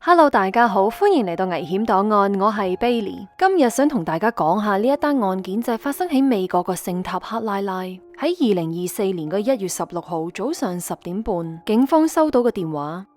Hello，大家好，歡迎嚟到危險檔案，我係 Bailey。今日想同大家講下呢一單案件，就係發生喺美國個聖塔克拉拉。喺2024年嘅1月16號早上10點半，警方收到個電話。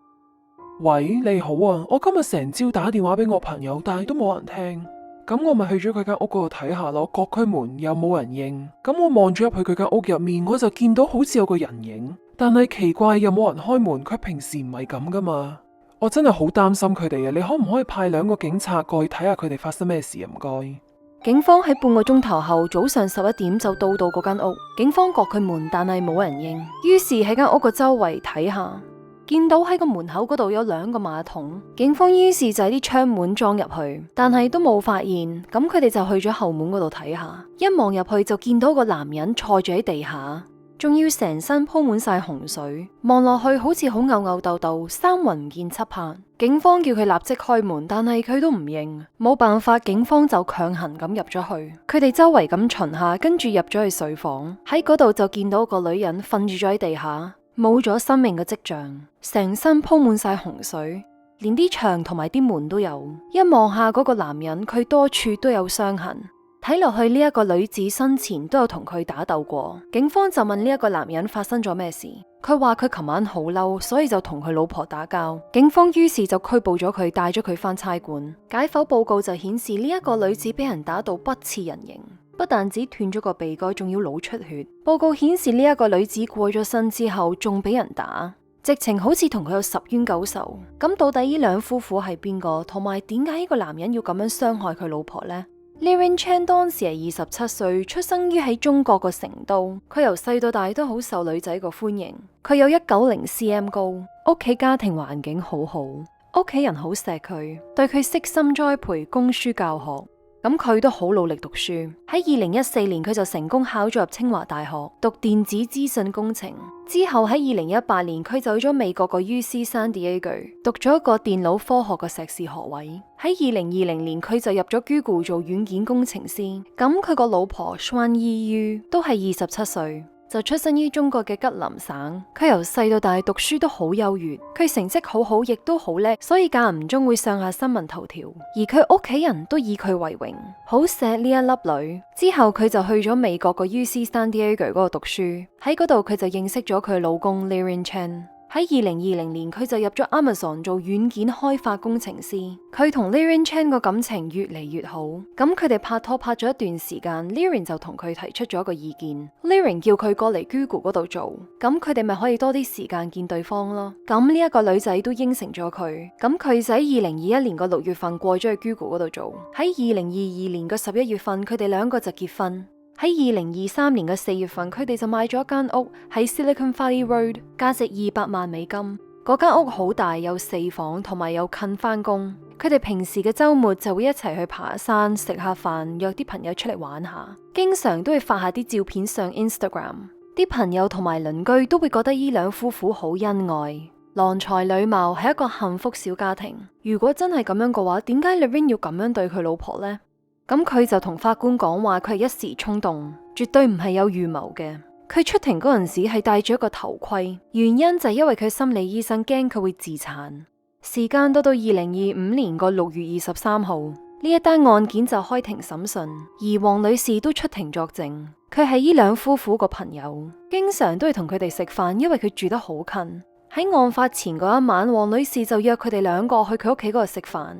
喂，你好啊，我今日成朝打電話俾我朋友，但係都冇人聽。咁我咪去咗佢間屋嗰度睇下咯，各區門又冇人應。咁我望住入去佢間屋入面，我就見到好似有個人影，但係奇怪又冇人開門，佢平時唔係咁噶嘛。我真係好擔心佢哋啊！你可唔可以派2個警察過去睇下佢哋發生咩事啊？唔該。警方喺半個鐘頭後，早上11點就到嗰間屋。警方割佢門，但係冇人應，於是喺間屋個周圍睇下，見到喺個門口嗰度有2個馬桶。警方於是就喺啲窗門裝入去，但係都冇發現。咁佢哋就去咗後門嗰度睇下，一望入去就見到個男人坐住喺地下，仲要成身鋪滿晒洪水，望落去好似好吽吽豆豆，三魂唔見七魄。警方叫佢立即開門，但係佢都唔應，冇辦法，警方就強行咁入咗去。佢哋周圍咁巡下，跟住入咗去睡房，喺嗰度就見到個女人瞓住咗喺地下，冇咗生命嘅跡象，成身鋪滿晒洪水，連啲牆同埋啲門都有。一望下嗰個男人，佢多處都有傷痕。睇落去呢一個女子生前都有同佢打鬥過，警方就問呢一個男人發生咗咩事，佢話佢琴晚好嬲，所以就同佢老婆打交。警方於是就拘捕咗佢，帶咗佢返差館。解剖報告就顯示呢一個女子俾人打到不似人形，不但只斷咗個鼻哥，仲要腦出血。報告顯示呢一個女子過咗身之後仲俾人打，直情好似同佢有10冤9仇。咁到底呢兩夫婦係邊個，同埋點解呢個男人要咁樣傷害佢老婆呢？Lorraine Chan 當時係27歲，出生於喺中國個成都。佢由細到大都好受女仔個歡迎。佢有190cm 高，屋企家庭環境好好，屋企人好錫佢，對佢悉心栽培，供書教學。咁佢都好努力讀書。喺2014年，佢就成功考咗入清華大學，讀電子資訊工程。之後喺2018年，佢走咗美國個 UC San Diego， 讀咗一個電腦科學嘅碩士學位。喺2020年，佢就入咗 Google 做軟件工程師。咁佢個老婆 Xuan Yiyu 都係27歲。就出身於中國嘅吉林省，佢由細到大讀書都好優越，佢成績好好，亦都好叻，所以間唔中會上下新聞頭條。而佢屋企人都以佢為榮，好錫呢一粒女。之後佢就去咗美國個 UC San Diego 嗰度讀書，喺嗰度佢就認識咗佢老公 Lorraine Chan。喺2020年，佢就入咗 Amazon 做軟件開發工程師。佢同 Lorraine Chan 個感情越嚟越好。咁佢哋拍拖拍咗一段時間 Lorraine 就同佢提出咗一個意見。Lorraine 叫佢過嚟 Google 嗰度做，咁佢哋咪可以多啲時間見對方咯。咁呢一個女仔都應承咗佢。咁佢就喺2021年個6月份過咗去 Google 嗰度做。喺2022年個11月份，佢哋2個就結婚。喺2023年嘅4月份，佢哋就買咗一間屋喺 Silicon Valley Road， 價值200萬美金。嗰間屋好大，有4房，同埋有近返工。佢哋平時嘅週末就會一齊去爬山、食下飯，約啲朋友出嚟玩下。經常都會發下啲照片上 Instagram。啲朋友同埋鄰居都會覺得呢兩夫婦好恩愛，郎才女貌，係一個幸福小家庭。如果真係咁樣嘅話，點解 Lorraine 要咁樣對佢老婆呢？咁佢就同法官講話，佢係一時衝動，絕對唔係有預謀嘅。佢出庭嗰陣時係戴住一個頭盔，原因就係因為佢心理醫生驚佢會自殘。時間到2025年個6月23號，呢一單案件就開庭審訊，而黃女士都出庭作證。佢係呢兩夫婦個朋友，經常都會同佢哋食飯，因為佢住得好近。喺案發前嗰一晚，黃女士就約佢哋2個去佢屋企嗰度食飯。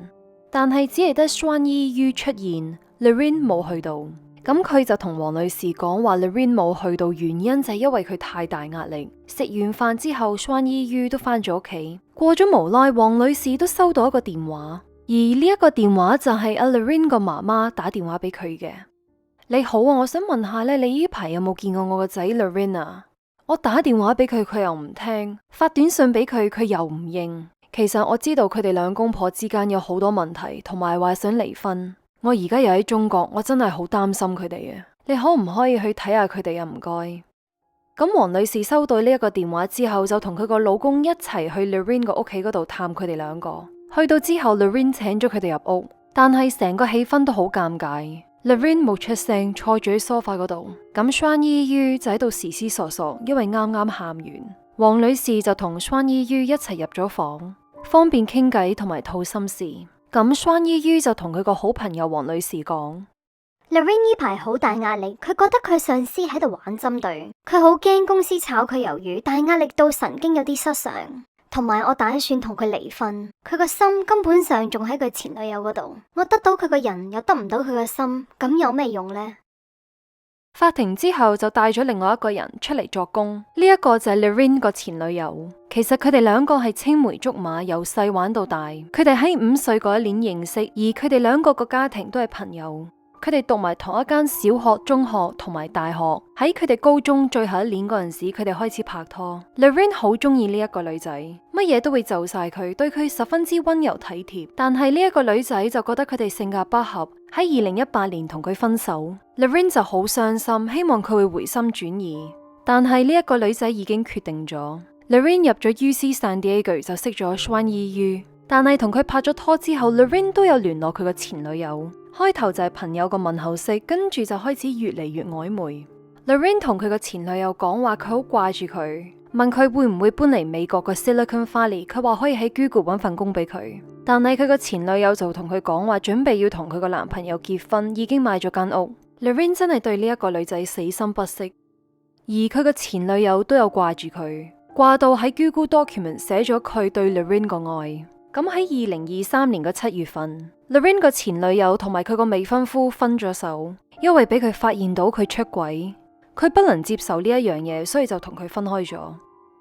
但係只係得 Xuan Yiyu 出現 ，Lorraine 冇去到。咁佢就同黃女士講話 ，Lorraine 冇去到原因就係因為佢太大壓力。食完飯之後 ，Xuan Yiyu 都返咗屋企。過咗無耐，黃女士都收到一個電話，而呢一個電話就係阿 Lorraine 個媽媽打電話俾佢嘅。你好啊，我想問下咧，你呢排有冇見過我個仔 Lorraine 啊？我打電話俾佢，佢又唔聽；發短信俾佢，佢又唔應。其實我知道佢哋兩公婆之間有好多問題，同埋話想離婚。我而家又喺中國，我真係好擔心佢哋啊！你可唔可以去睇下佢哋啊？唔該。咁黃女士收到呢一個電話之後，就同佢個老公一齊去 Lorraine 個屋企嗰度探佢哋2個。去到之後 ，Lorraine 請咗佢哋入屋，但係成個氣氛都好尷尬。Lorraine 冇出聲，坐住喺梳化嗰度。咁 Xuan Yiyu 就喺度時思索索，因為啱啱喊完。黃女士就同 Xuan Yiyu 一齊入咗房。方便傾偈同埋吐心事。咁雙依於就同佢個好朋友黃女士講。Lorraine 呢排好大壓力，佢覺得佢上司喺度玩針對，佢好驚公司炒佢魷魚，但係壓力到神經有啲失常。同埋我打算同佢離婚，佢個心根本上仲喺佢前女友嗰度，我得到佢個人又得唔到佢個心，咁有咩用呢？法庭之後就帶咗另外一個人出嚟作供，呢一個就係 Lorraine 個前女友。其實佢哋兩個係青梅竹馬，由細玩到大。佢哋喺5歲嗰一年認識，而佢哋兩個個家庭都係朋友。佢哋讀埋同一間小學、中學同埋大學。喺佢哋高中最後一年嗰陣時，佢哋開始拍拖。Lorraine 好中意呢一個女仔，乜嘢都會就晒佢，對佢十分之溫柔體貼。但係呢一個女仔就覺得佢哋性格不合，喺2018年同佢分手。Lorraine 就好傷心，希望佢會回心轉意。但係呢一個女仔已經決定咗。Lorraine 入咗 UC San Diego 就識咗 Xuan Yiyu，但係同佢拍咗拖之後 Lorraine 都有聯絡佢個前女友。開頭就係朋友個問候式，跟住就開始越嚟越曖昧。Lorraine 同佢個前女友講話，佢好掛住佢，問佢會唔會搬嚟美國個 Silicon Valley， 佢話可以喺 Google 搵份工俾佢。但係佢個前女友就同佢講話，準備要同佢個男朋友結婚，已經買咗間屋。Lorraine 真係對呢一個女仔死心不息，而佢個前女友都有掛住佢，掛到喺 Google Document 寫咗佢對 Lorraine 個愛。咁喺2023年嘅7月份 Lorraine 個前女友同埋佢個未婚夫分咗手，因為俾佢發現到佢出軌，佢不能接受呢一樣嘢，所以就同佢分開咗。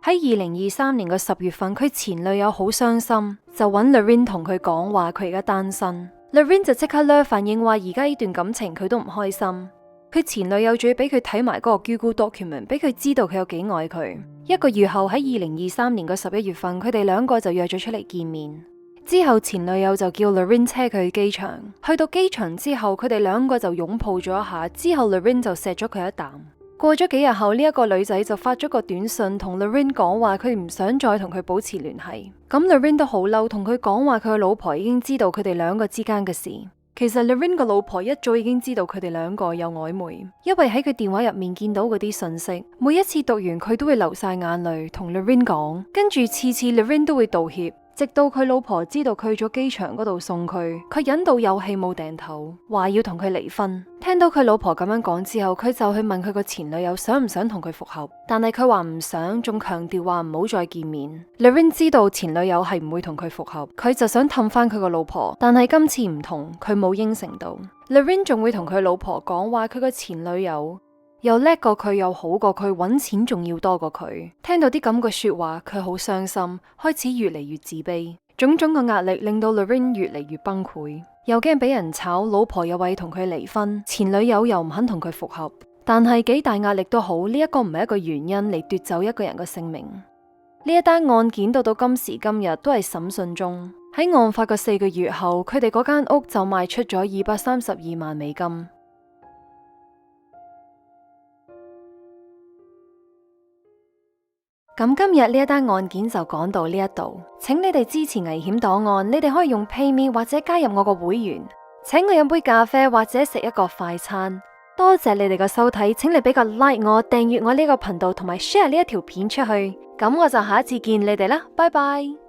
喺2023年嘅10月份，佢前女友好傷心，就揾 Lorraine 同佢講話佢而家單身。Lorraine 就即刻咧反應話而家呢段感情佢都唔開心。佢前女友仲要俾佢睇埋嗰個 Google Document， 俾佢知道佢有幾愛佢。1個月後喺2023年嘅11月份，佢哋兩個就約咗出嚟見面。之後前女友就叫 Lorraine 車佢去機場。去到機場之後，佢哋兩個就擁抱咗一下。之後 Lorraine 就錫咗佢一啖。過咗幾日後，呢一個女仔就發咗個短信同 Lorraine 講話，佢唔想再同佢保持聯繫。咁 Lorraine 都好嬲，同佢講話佢個老婆已經知道佢哋兩個之間嘅事。其實 Lorraine 個老婆一早已經知道佢哋兩個有曖昧，因為喺佢電話入面見到嗰啲信息，每一次讀完佢都會流晒眼淚，同 Lorraine 講，跟住次次 Lorraine 都會道歉，直到佢老婆知道佢去咗機場嗰度送佢，佢忍到有氣冇掟頭，話要同佢離婚。聽到佢老婆咁樣講之後，佢就去問佢個前女友想唔想同佢復合，但係佢話唔想，仲強調話唔好再見面。Lorraine 知道前女友係唔會同佢復合，佢就想氹翻佢個老婆，但係今次唔同，佢冇應承到。Lorraine 仲會同佢老婆講話，佢個前女友又叻過佢，又好過佢，搵錢仲要多過佢。聽到啲咁嘅說話，佢好傷心，開始越嚟越自卑。種種嘅壓力令到 Lorraine 越嚟越崩潰，又驚俾人炒，老婆又話同佢離婚，前女友又唔肯同佢復合。但係幾大壓力都好，呢一個唔係一個原因嚟奪走一個人嘅性命。呢一單案件到今時今日都係審訊中。喺案發嘅4個月後，佢哋嗰間屋就賣出咗232萬美金。咁今日呢一單案件就講到呢一度，請你哋支持危險檔案，你哋可以用 PayMe 或者加入我個會員，請我飲杯咖啡或者食一個快餐。多謝你哋嘅收睇，請你俾個 like 我，訂閱我呢個頻道同埋 share 呢一條片出去，咁我就下一次見你哋啦，拜拜。